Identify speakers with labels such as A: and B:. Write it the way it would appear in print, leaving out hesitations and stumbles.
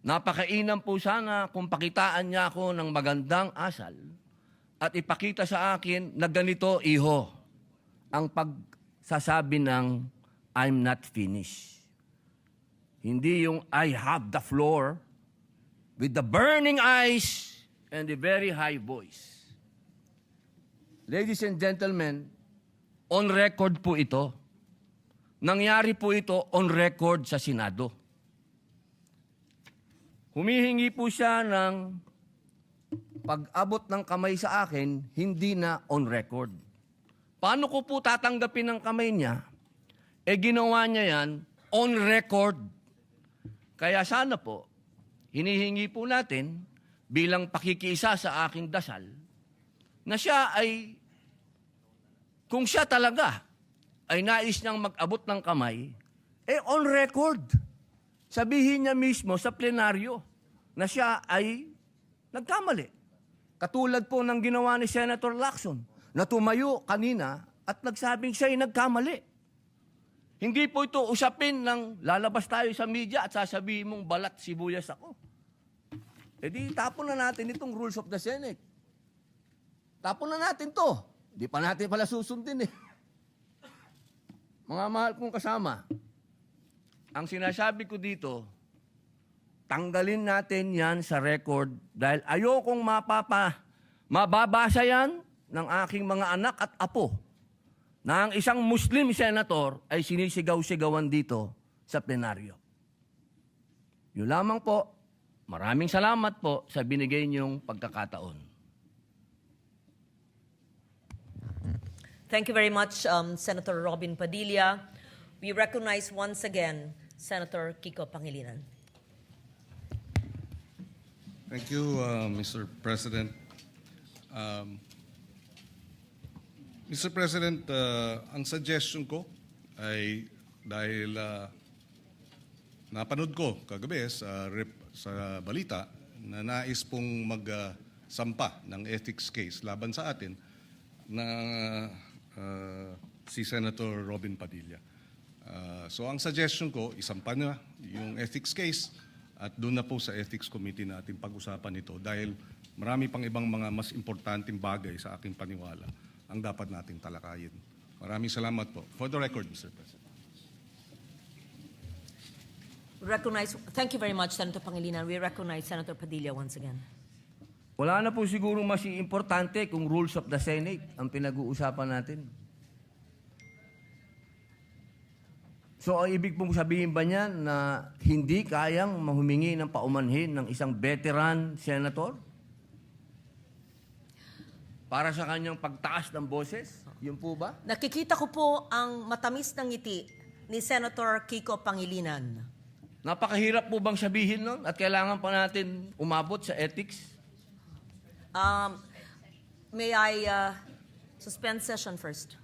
A: Napakainam po sana kung pakitaan niya ako ng magandang asal at ipakita sa akin na ganito, iho, ang pagsasabi ng I'm not finished. Hindi yung I have the floor with the burning eyes and the very high voice. Ladies and gentlemen, on record po ito. Nangyari po ito on record sa Senado. Humihingi po siya ng pag-abot ng kamay sa akin, hindi na on record. Paano ko po tatanggapin ng kamay niya? Ginawa niya yan on record. Kaya sana po, hinihingi po natin bilang pakikiisa sa aking dasal, na siya ay, kung siya talaga ay nais niyang mag-abot ng kamay, on record. Sabihin niya mismo sa plenaryo na siya ay nagkamali. Katulad po ng ginawa ni Senator Lacson na tumayo kanina at nagsabing siya ay nagkamali. Hindi po ito usapin ng lalabas tayo sa media at sasabihin mong balat sibuyas ako. Di tapon na natin itong rules of the Senate. Tapon na natin to. Di pa natin pala susundin eh. Mga mahal kong kasama, ang sinasabi ko dito, tanggalin natin yan sa record dahil ayokong mababasa yan ng aking mga anak at apo na ang isang Muslim senator ay sinisigaw-sigawan dito sa plenaryo. Yun lamang po. Maraming salamat po sa binigay niyong pagkakataon.
B: Thank you very much, Senator Robin Padilla. We recognize once again Senator Kiko Pangilinan.
C: Thank you, Mr. President. Mr. President, ang suggestion ko ay dahil napanood ko kagabi sa balita na nais pong magsampa ng ethics case laban sa atin na si Senator Robin Padilla. So ang suggestion ko, isampa na yung ethics case at doon na po sa ethics committee natin pag-usapan ito dahil marami pang ibang mga mas importanteng bagay sa aking paniwala ang dapat nating talakayin. Maraming salamat po. For the record, Mr. President.
B: Thank you very much, Senator Pangilinan. We recognize Senator Padilla once again.
A: Wala na po siguro mas importante kung rules of the Senate ang pinag-uusapan natin. So, ang ibig pong sabihin ba niyan na hindi kayang mahumingi ng paumanhin ng isang veteran senator? Para sa kanyang pagtaas ng boses? Yun po ba?
B: Nakikita ko po ang matamis ng ngiti ni Senator Kiko Pangilinan.
A: Napakahirap po bang sabihin nun? At kailangan pa natin umabot sa ethics?
B: May I suspend session first?